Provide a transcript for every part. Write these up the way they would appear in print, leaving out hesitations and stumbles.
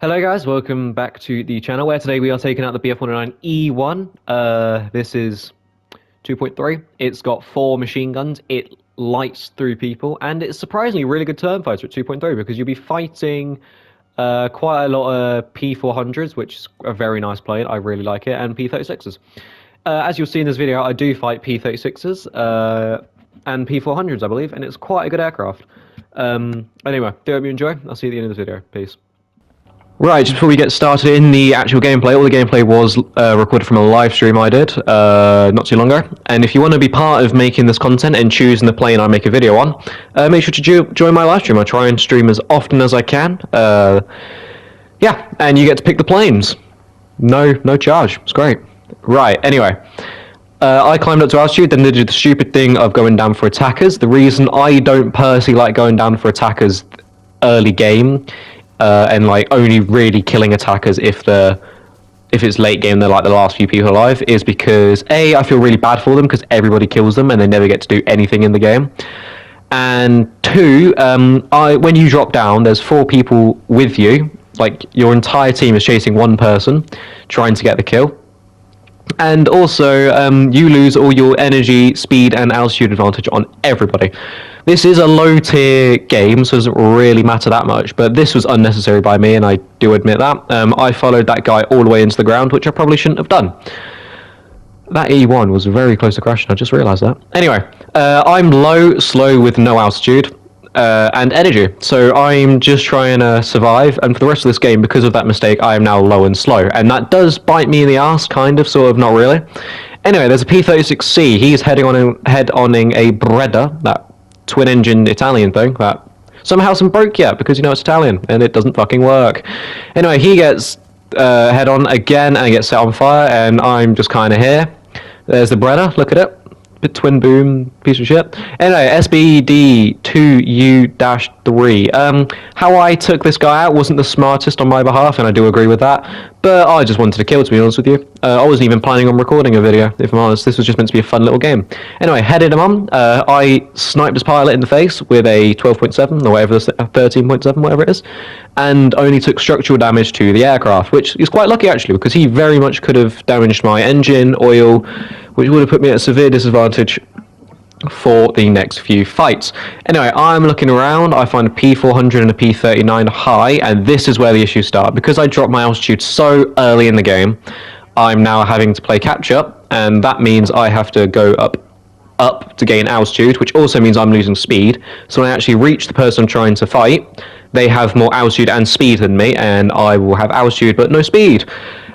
Hello guys, welcome back to the channel where today we are taking out the BF-109E1. This is 2.3. It's got 4 machine guns, it lights through people, and it's surprisingly really good turn fighter at 2.3 because you'll be fighting quite a lot of P400s, which is a very nice plane, I really like it, and P36s. As you'll see in this video, I do fight P36s and P400s, I believe, and it's quite a good aircraft. Anyway, do hope you enjoy. I'll see you at the end of the video. Peace. Right, just before we get started in the actual gameplay, all the gameplay was recorded from a live stream I did not too long ago. And if you want to be part of making this content and choosing the plane I make a video on, make sure to join my live stream. I try and stream as often as I can. Yeah, and you get to pick the planes. No charge. It's great. Right, anyway. I climbed up to altitude, then did the stupid thing of going down for attackers. The reason I don't personally like going down for attackers early game and like only really killing attackers if it's late game, they're like the last few people alive, is because I feel really bad for them because everybody kills them and they never get to do anything in the game. And 2, when you drop down, there's 4 people with you, like your entire team is chasing one person trying to get the kill. And also, you lose all your energy, speed, and altitude advantage on everybody. This is a low-tier game, so it doesn't really matter that much, but this was unnecessary by me, and I do admit that. I followed that guy all the way into the ground, which I probably shouldn't have done. That E1 was very close to crashing, I just realised that. Anyway, I'm low, slow, with no altitude. And energy, so I'm just trying to survive, and for the rest of this game, because of that mistake, I am now low and slow, and that does bite me in the ass, kind of, sort of, not really. Anyway, there's a P36C, he's head-oning a Breda, that twin-engine Italian thing, that somehow hasn't broke yet, because, you know, it's Italian, and it doesn't fucking work. Anyway, he gets head-on again, and gets set on fire, and I'm just kind of here. There's the Breda, look at it. Twin boom piece of shit. Anyway, SBD2U-3. How I took this guy out wasn't the smartest on my behalf, and I do agree with that, but I just wanted to kill, to be honest with you. I wasn't even planning on recording a video, if I'm honest. This was just meant to be a fun little game. Anyway, headed him on. I sniped his pilot in the face with a 12.7, or whatever, 13.7, whatever it is, and only took structural damage to the aircraft, which is quite lucky, actually, because he very much could have damaged my engine, oil, which would have put me at a severe disadvantage for the next few fights. Anyway, I'm looking around, I find a P400 and a P39 high, and this is where the issues start. Because I dropped my altitude so early in the game, I'm now having to play catch-up, and that means I have to go up to gain altitude, which also means I'm losing speed. So when I actually reach the person I'm trying to fight, they have more altitude and speed than me, and I will have altitude but no speed.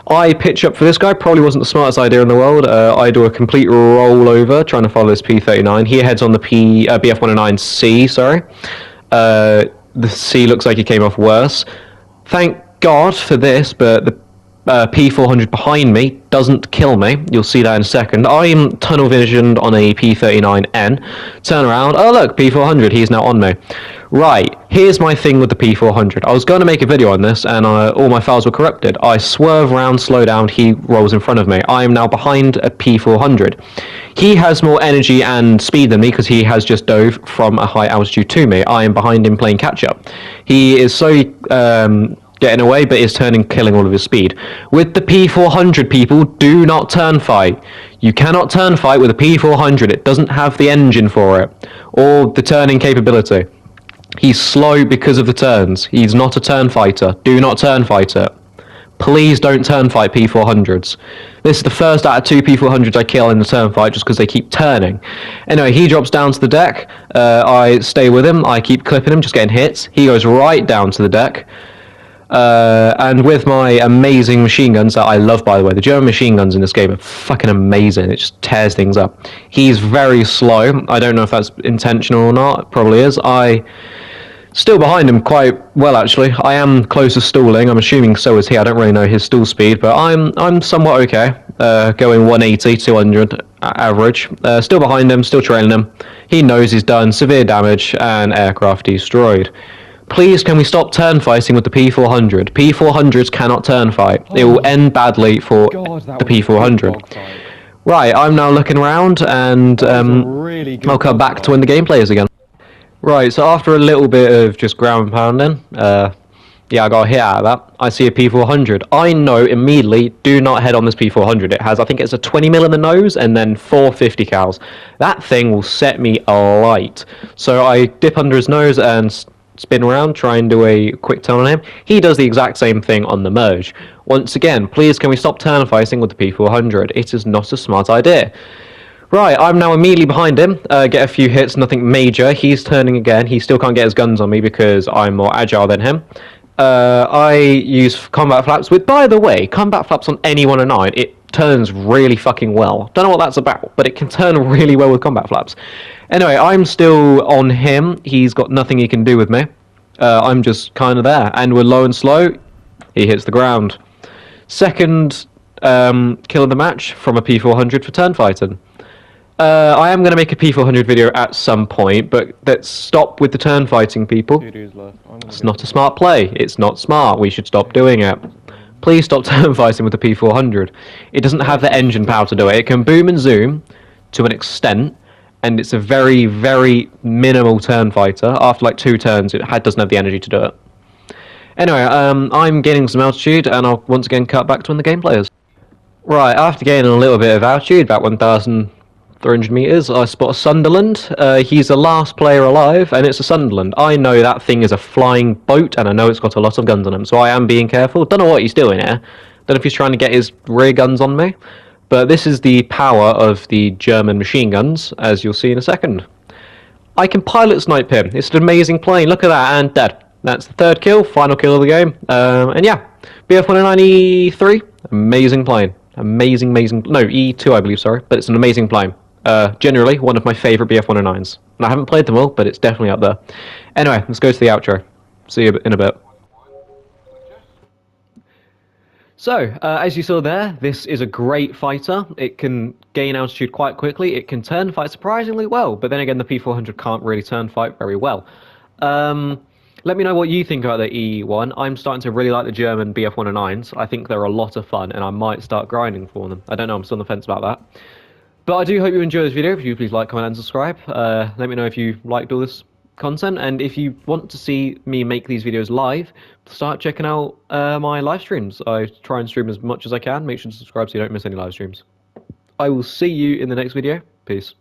I pitch up for this guy, probably wasn't the smartest idea in the world. I do a complete rollover, trying to follow this P39. He heads on the BF-109C, sorry. The C looks like he came off worse. Thank God for this, but the P400 behind me doesn't kill me. You'll see that in a second. I'm tunnel visioned on a P39N. Turn around. Oh look, P400. He's now on me. Right. Here's my thing with the P400. I was going to make a video on this, and all my files were corrupted. I swerve around, slow down. He rolls in front of me. I am now behind a P400. He has more energy and speed than me because he has just dove from a high altitude to me. I am behind him playing catch up. He is so getting away, but is killing all of his speed. With the P400, people, do not turn fight. You cannot turn fight with a P400. It doesn't have the engine for it, or the turning capability. He's slow because of the turns. He's not a turn fighter. Do not turn fight it. Please don't turn fight P400s. This is the first out of 2 P400s I kill in the turn fight just because they keep turning. Anyway, he drops down to the deck. I stay with him. I keep clipping him, just getting hits. He goes right down to the deck. And with my amazing machine guns that I love, by the way, the German machine guns in this game are fucking amazing. It just tears things up. He's very slow. I don't know if that's intentional or not. It probably is. Still behind him quite well, actually. I am close to stalling. I'm assuming so is he. I don't really know his stall speed, but I'm somewhat okay. Going 180, 200 average. Still behind him, still trailing him. He knows he's done severe damage and aircraft destroyed. Please, can we stop turn fighting with the P400? P400s cannot turn fight. It will end badly for the P400. Right, I'm now looking around, and I'll come back to when the game plays again. Right, so after a little bit of just ground pounding, Yeah, I got a hit out of that. I see a P400. I know immediately, do not head on this P400. It has, I think it's a 20 mil in the nose and then 450 cals. That thing will set me alight. So I dip under his nose and spin around, try and do a quick turn on him. He does the exact same thing on the merge. Once again, please can we stop turn fighting with the P400? It is not a smart idea. Right, I'm now immediately behind him. Get a few hits, nothing major. He's turning again. He still can't get his guns on me because I'm more agile than him. I use combat flaps with, by the way, combat flaps on any 109, it turns really fucking well. Don't know what that's about, but it can turn really well with combat flaps. Anyway, I'm still on him. He's got nothing he can do with me. I'm just kind of there. And we're low and slow. He hits the ground. Second kill of the match from a P400 for turn fighting. I am going to make a P400 video at some point, but let's stop with the turn fighting, people. It's not a smart play. It's not smart. We should stop doing it. Please stop turn fighting with the P400. It doesn't have the engine power to do it. It can boom and zoom to an extent, and it's a very, very minimal turn fighter. After like 2 turns, it doesn't have the energy to do it. Anyway, I'm gaining some altitude, and I'll once again cut back to when the game plays. Right, after gaining a little bit of altitude, about 1,300 meters, I spot a Sunderland. He's the last player alive, and it's a Sunderland. I know that thing is a flying boat, and I know it's got a lot of guns on him, so I am being careful. Don't know what he's doing here. Don't know if he's trying to get his rear guns on me. But this is the power of the German machine guns, as you'll see in a second. I can pilot snipe him. It's an amazing plane. Look at that, and dead. That's the 3rd kill, final kill of the game. And yeah, BF-193, amazing plane. Amazing, no, E2 I believe, sorry, but it's an amazing plane. Generally, one of my favourite BF-109s. And I haven't played them all, but it's definitely up there. Anyway, let's go to the outro. See you in a bit. So, as you saw there, this is a great fighter. It can gain altitude quite quickly. It can turn fight surprisingly well, but then again, the P400 can't really turn fight very well. Let me know what you think about the E1. I'm starting to really like the German BF-109s. I think they're a lot of fun, and I might start grinding for them. I don't know, I'm still on the fence about that. But I do hope you enjoyed this video. If you please like, comment, and subscribe. Let me know if you liked all this content, and if you want to see me make these videos live, start checking out my live streams. I try and stream as much as I can. Make sure to subscribe so you don't miss any live streams. I will see you in the next video. Peace.